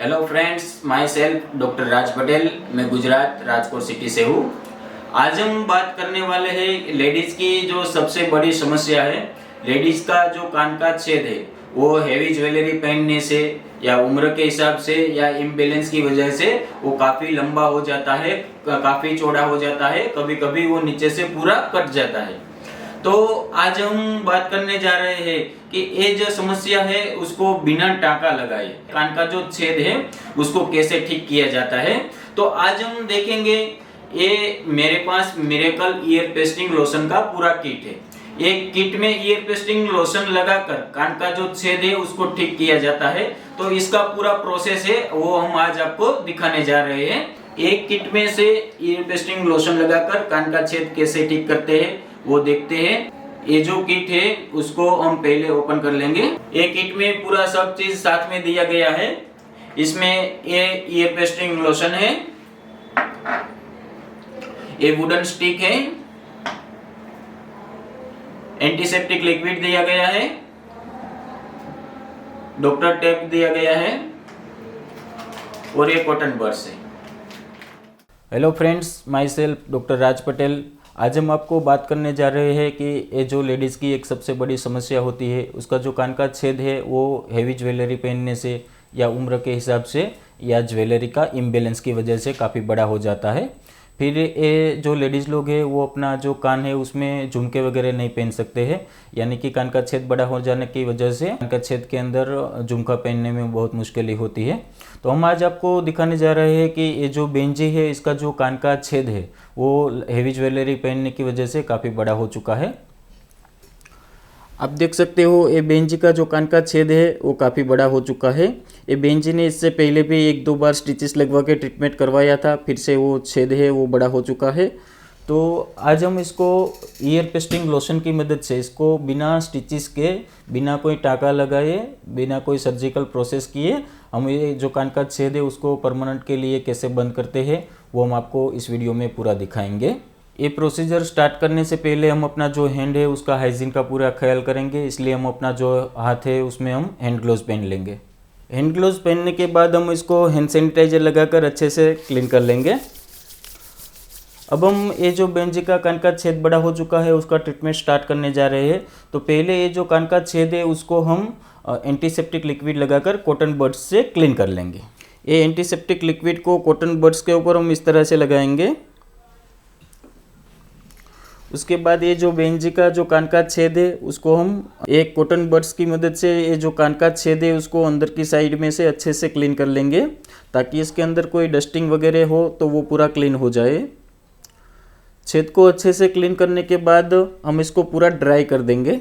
Hello friends, myself doctor Raj Patel. मैं Gujarat Rajkot city से हूँ। आज हम बात करने वाले हैं लेडीज़ की जो सबसे बड़ी समस्या है। लेडीज़ का जो कान का छेद है वो हेवी ज्वेलरी पहनने से या उम्र के हिसाब से या इम्बैलेंस की वजह से वो काफ़ी लंबा हो जाता है, काफ़ी चौड़ा हो जाता है, कभी कभी वो नीचे से पूरा कट जाता है। तो आज हम बात करने जा रहे हैं कि ये जो समस्या है उसको बिना टाका लगाए कान का जो छेद है उसको कैसे ठीक किया जाता है। तो आज हम देखेंगे, ये मेरे पास मिरेकल ईयर पेस्टिंग लोशन का पूरा किट है। एक किट में ईयर पेस्टिंग लोशन लगाकर कान का जो छेद है उसको ठीक किया जाता है। तो इसका पूरा प्रोसेस है वो हम आज आपको दिखाने जा रहे हैं। एक किट में से ईयर पेस्टिंग लोशन लगाकर कान का छेद कैसे ठीक करते हैं वो देखते हैं। ये जो किट है उसको हम पहले ओपन कर लेंगे। ये किट में पूरा सब चीज साथ में दिया गया है। इसमें ये ईयर पेस्टिंग लोशन है, ये वुडन स्टिक है, एंटीसेप्टिक लिक्विड दिया गया है, डॉक्टर टेप दिया गया है और ये कॉटन बड्स है। Hello friends, myself doctor Raj Patel. आज हम आपको बात करने जा रहे हैं कि ये जो लेडीज़ की एक सबसे बड़ी समस्या होती है उसका जो कान का छेद है वो हेवी ज्वेलरी पहनने से या उम्र के हिसाब से या ज्वेलरी का इम्बैलेंस की वजह से काफ़ी बड़ा हो जाता है। फिर ये जो लेडीज़ लोग हैं वो अपना जो कान है उसमें झुमके वगैरह नहीं पहन सकते हैं, यानी कि कान का छेद बड़ा हो जाने की वजह से कान का छेद के अंदर झुमका पहनने में बहुत मुश्किल होती है। तो हम आज आपको दिखाने जा रहे हैं कि ये जो बेंजी है इसका जो कान का छेद है वो हेवी ज्वेलरी पहनने की वजह से काफ़ी बड़ा हो चुका है। आप देख सकते हो ये बेंजी का जो कान का छेद है वो काफ़ी बड़ा हो चुका है। ये बेंजी ने इससे पहले भी एक दो बार स्टिचेस लगवा के ट्रीटमेंट करवाया था, फिर से वो छेद है वो बड़ा हो चुका है। तो आज हम इसको ईयर पेस्टिंग लोशन की मदद से इसको बिना स्टिचेस के, बिना कोई टाका लगाए, बिना कोई सर्जिकल प्रोसेस किए हम ये जो कान का छेद है उसको परमानेंट के लिए कैसे बंद करते हैं वो हम आपको इस वीडियो में पूरा दिखाएंगे। ये प्रोसीजर स्टार्ट करने से पहले हम अपना जो हैंड है उसका हाइजीन का पूरा ख्याल करेंगे, इसलिए हम अपना जो हाथ है उसमें हम हैंड ग्लोव्स पहन लेंगे। हैंड ग्लोव्स पहनने के बाद हम इसको हैंड सैनिटाइजर लगाकर अच्छे से क्लीन कर लेंगे। अब हम ये जो बेंजी का कान का छेद बड़ा हो चुका है उसका ट्रीटमेंट स्टार्ट करने जा रहे हैं। तो पहले ये जो कान का छेद है उसको हम एंटीसेप्टिक लिक्विड लगाकर कॉटन बड्स से क्लीन कर लेंगे। ये एंटीसेप्टिक लिक्विड को कॉटन बड्स के ऊपर हम इस तरह से लगाएंगे। उसके बाद ये जो बेंजी का जो कान का छेद है उसको हम एक कॉटन बड्स की मदद से ये जो कान का छेद है उसको अंदर की साइड में से अच्छे से क्लीन कर लेंगे, ताकि इसके अंदर कोई डस्टिंग वगैरह हो तो वो पूरा क्लीन हो जाए। छेद को अच्छे से क्लीन करने के बाद हम इसको पूरा ड्राई कर देंगे।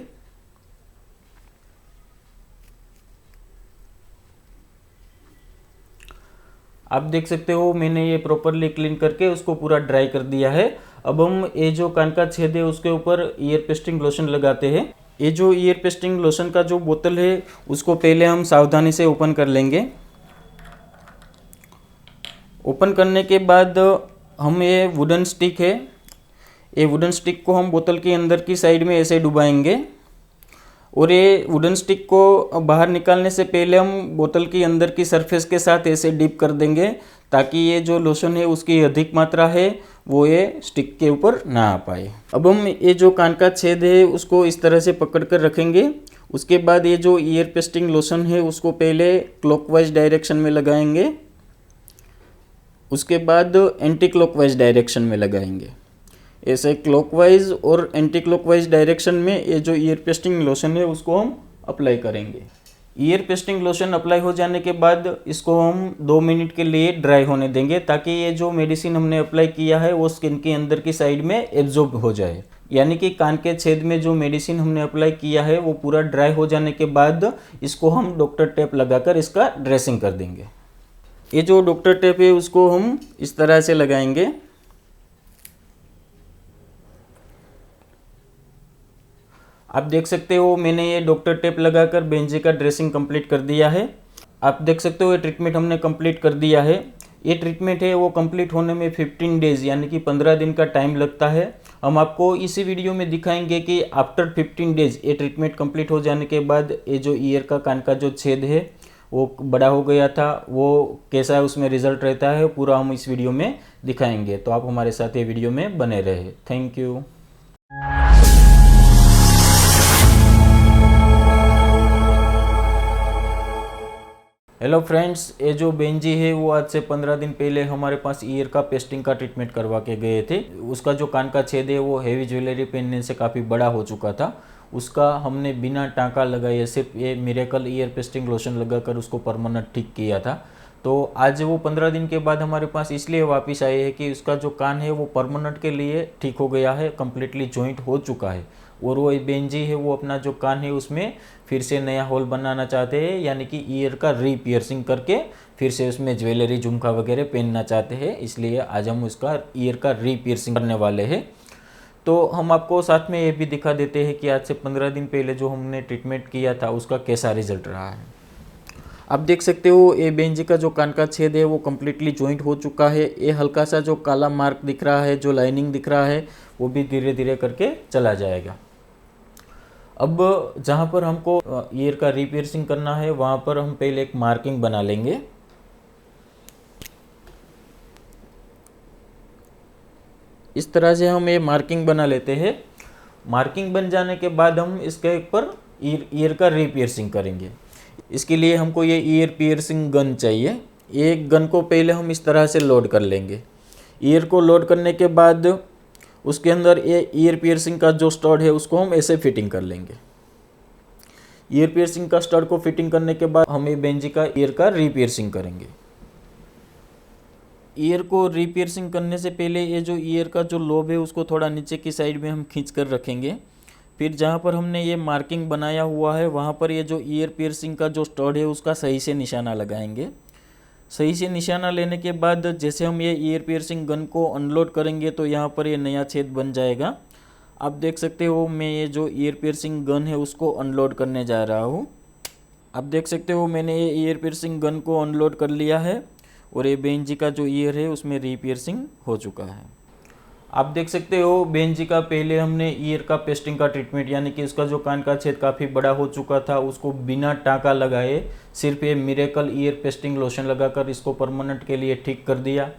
आप देख सकते हो मैंने ये प्रॉपरली क्लीन करके उसको पूरा ड्राई कर दिया है। अब हम ये जो कान का छेद है उसके ऊपर ईयर पेस्टिंग लोशन लगाते हैं। ये जो ईयर पेस्टिंग लोशन का जो बोतल है उसको पहले हम सावधानी से ओपन कर लेंगे। ओपन करने के बाद हम ये वुडन स्टिक है, ये वुडन स्टिक को हम बोतल के अंदर की साइड में ऐसे डुबाएंगे और ये वुडन स्टिक को बाहर निकालने से पहले हम बोतल की अंदर की सरफेस के साथ ऐसे डिप कर देंगे, ताकि ये जो लोशन है उसकी अधिक मात्रा है वो ये स्टिक के ऊपर ना आ पाए। अब हम ये जो कान का छेद है उसको इस तरह से पकड़ कर रखेंगे। उसके बाद ये जो ईयर पेस्टिंग लोशन है उसको पहले क्लॉकवाइज डायरेक्शन में लगाएंगे, उसके बाद एंटी क्लॉकवाइज डायरेक्शन में लगाएंगे। ऐसे क्लॉकवाइज और एंटी क्लॉकवाइज डायरेक्शन में ये जो ईयर पेस्टिंग लोशन है उसको हम अप्लाई करेंगे। ईयर पेस्टिंग लोशन अप्लाई हो जाने के बाद इसको हम 2 मिनट के लिए ड्राई होने देंगे, ताकि ये जो मेडिसिन हमने अप्लाई किया है वो स्किन के अंदर की साइड में एब्जॉर्ब हो जाए। यानी कि कान के छेद में जो मेडिसिन हमने अप्लाई किया है वो पूरा ड्राई हो जाने के बाद इसको हम डॉक्टर टेप लगाकर इसका ड्रेसिंग कर देंगे। ये जो डॉक्टर टेप है उसको हम इस तरह से लगाएंगे। आप देख सकते हो मैंने ये डॉक्टर टेप लगाकर बेंजी का ड्रेसिंग कंप्लीट कर दिया है। आप देख सकते हो ये ट्रीटमेंट हमने कंप्लीट कर दिया है। ये ट्रीटमेंट है वो कंप्लीट होने में 15 डेज़ यानी कि 15 दिन का टाइम लगता है। हम आपको इसी वीडियो में दिखाएंगे कि आफ्टर 15 डेज़ ये ट्रीटमेंट कंप्लीट हो जाने के बाद ये जो ईयर का कान का जो छेद है वो बड़ा हो गया था, वो कैसा उसमें रिजल्ट रहता है पूरा हम इस वीडियो में दिखाएंगे। तो आप हमारे साथ ये वीडियो में बने रहे। Thank you. हेलो फ्रेंड्स, ये जो बहन जी है वो आज से 15 दिन पहले हमारे पास ईयर का पेस्टिंग का ट्रीटमेंट करवा के गए थे। उसका जो कान का छेद है वो हेवी ज्वेलरी पहनने से काफ़ी बड़ा हो चुका था। उसका हमने बिना टाँका लगाए सिर्फ ये मिरेकल ईयर पेस्टिंग लोशन लगाकर उसको परमानेंट ठीक किया था। तो आज वो 15 दिन के बाद हमारे पास इसलिए वापस आए हैं कि उसका जो कान है वो परमानेंट के लिए ठीक हो गया है, कम्प्लीटली जॉइंट हो चुका है। और वो बहन जी है वो अपना जो कान है उसमें फिर से नया होल बनाना चाहते हैं, यानी कि ईयर का रीपियर्सिंग करके फिर से उसमें ज्वेलरी झुमका वगैरह पहनना चाहते हैं। इसलिए आज हम उसका ईयर का रीपियर्सिंग करने वाले हैं। तो हम आपको साथ में ये भी दिखा देते हैं कि आज से 15 दिन पहले जो हमने ट्रीटमेंट किया था उसका कैसा रिजल्ट रहा है। आप देख सकते हो ये बहन जी का जो कान का छेद है वो कम्प्लीटली जॉइंट हो चुका है। ये हल्का सा जो काला मार्क दिख रहा है, जो लाइनिंग दिख रहा है, वो भी धीरे धीरे करके चला जाएगा। अब जहाँ पर हमको ईयर का रीपियर्सिंग करना है वहाँ पर हम पहले एक मार्किंग बना लेंगे। इस तरह से हम ये मार्किंग बना लेते हैं। मार्किंग बन जाने के बाद हम इसके ऊपर ईयर का रीपियर्सिंग करेंगे। इसके लिए हमको ये ईयर पियर्सिंग गन चाहिए। ये गन को पहले हम इस तरह से लोड कर लेंगे। ईयर को लोड करने के बाद उसके अंदर ये ईयर पियर्सिंग का जो स्टड है उसको हम ऐसे फिटिंग कर लेंगे। ईयर पियर्सिंग का स्टड को फिटिंग करने के बाद हम ये बहन जी का ईयर का रीपियर्सिंग करेंगे। ईयर को रीपियर्सिंग करने से पहले ये जो ईयर का जो लोब है उसको थोड़ा नीचे की साइड में हम खींच कर रखेंगे। फिर जहाँ पर हमने ये मार्किंग बनाया हुआ है वहाँ पर ये जो ईयर पियर्सिंग का जो स्टड है उसका सही से निशाना लगाएंगे। सही से निशाना लेने के बाद जैसे हम ये ईयर पियर्सिंग गन को अनलोड करेंगे तो यहाँ पर ये नया छेद बन जाएगा। आप देख सकते हो मैं ये जो ईयर पियर्सिंग गन है उसको अनलोड करने जा रहा हूँ। आप देख सकते हो मैंने ये ईयर पियर्सिंग गन को अनलोड कर लिया है और ये बहन जी का जो ईयर है उसमें रीपियर्सिंग हो चुका है। आप देख सकते हो बहन जी का पहले हमने ईयर का पेस्टिंग का ट्रीटमेंट, यानी कि उसका जो कान का छेद काफ़ी बड़ा हो चुका था उसको बिना टाँका लगाए सिर्फ ये मिरेकल ईयर पेस्टिंग लोशन लगाकर इसको परमानेंट के लिए ठीक कर दिया।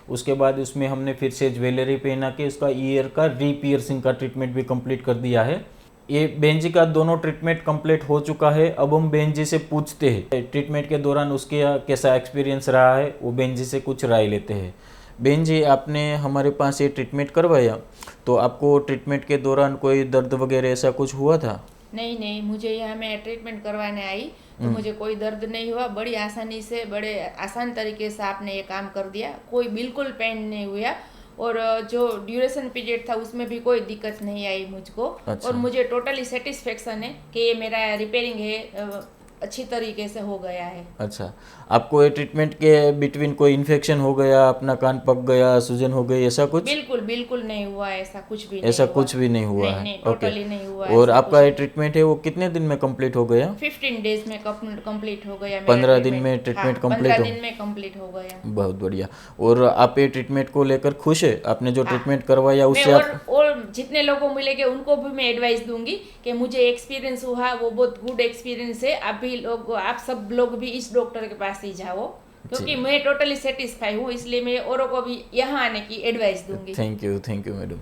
उसके बाद उसमें हमने फिर से ज्वेलरी पहना के उसका ईयर का रीपियर्सिंग का ट्रीटमेंट भी कंप्लीट कर दिया है। ये बहन जी का दोनों ट्रीटमेंट कंप्लीट हो चुका है। अब हम बहन जी से पूछते हैं ट्रीटमेंट के दौरान उसके कैसा एक्सपीरियंस रहा है, वो बहन जी से कुछ राय लेते हैं। बहन जी, आपने हमारे पास ये ट्रीटमेंट करवाया तो आपको ट्रीटमेंट के दौरान कोई दर्द वगैरह ऐसा कुछ हुआ था? नहीं, मुझे यहाँ मैं ट्रीटमेंट करवाने आई तो मुझे कोई दर्द नहीं हुआ। बड़ी आसानी से, बड़े आसान तरीके से आपने ये काम कर दिया। कोई बिल्कुल पेन नहीं हुआ और जो ड्यूरेशन पीरियड था उसमें भी कोई दिक्कत नहीं आई मुझको। अच्छा। और मुझे टोटली सेटिस्फेक्शन है कि ये मेरा रिपेयरिंग है अच्छी तरीके से हो गया है। अच्छा, आपको ये ट्रीटमेंट के बिटवीन कोई इन्फेक्शन हो गया, अपना कान पक गया, सूजन हो गई, ऐसा कुछ? बिल्कुल नहीं हुआ, ऐसा कुछ भी ऐसा नहीं कुछ भी नहीं हुआ है? नहीं, टोटली नहीं हुआ। और आपका ये ट्रीटमेंट है वो कितने दिन में कंप्लीट हो गया? 15 डेज में कंप्लीट हो गया। 15 दिन में ट्रीटमेंट कंप्लीट हो? 15 दिन में कंप्लीट हो गया। बहुत बढ़िया। और आप ये ट्रीटमेंट को लेकर खुश है? आपने जो ट्रीटमेंट करवाया उससे और जितने लोगों को मिलेंगे उनको भी मैं एडवाइस दूंगी कि मुझे एक्सपीरियंस हुआ वो बहुत गुड एक्सपीरियंस है। आप सब लोग भी इस डॉक्टर के पास ही जाओ क्योंकि मैं टोटली सेटिस्फाई हूँ, इसलिए मैं औरों को भी यहाँ आने की एडवाइस दूंगी। Thank you madam.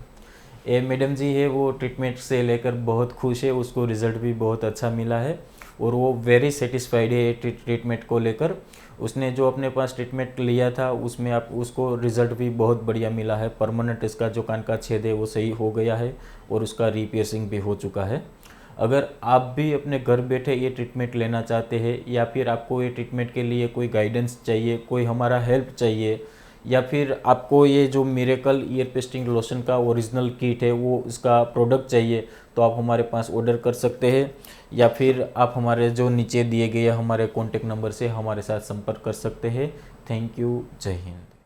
ये मैडम जी है वो ट्रीटमेंट से लेकर बहुत खुश है, उसको रिजल्ट भी बहुत अच्छा मिला है और वो वेरी सेटिस्फाइड है ट्रीटमेंट को लेकर। उसने जो अपने पास ट्रीटमेंट लिया था उसमें आप उसको रिज़ल्ट भी बहुत बढ़िया मिला है। परमानेंट इसका जो कान का छेद है वो सही हो गया है और उसका रीपियर्सिंग भी हो चुका है। अगर आप भी अपने घर बैठे ये ट्रीटमेंट लेना चाहते हैं या फिर आपको ये ट्रीटमेंट के लिए कोई गाइडेंस चाहिए, कोई हमारा हेल्प चाहिए, या फिर आपको ये जो मिरेकल ईयर पेस्टिंग लोशन का ओरिजिनल किट है वो इसका प्रोडक्ट चाहिए, तो आप हमारे पास ऑर्डर कर सकते हैं या फिर आप हमारे जो नीचे दिए गए हमारे कॉन्टेक्ट नंबर से हमारे साथ संपर्क कर सकते हैं। Thank you. जय हिंद।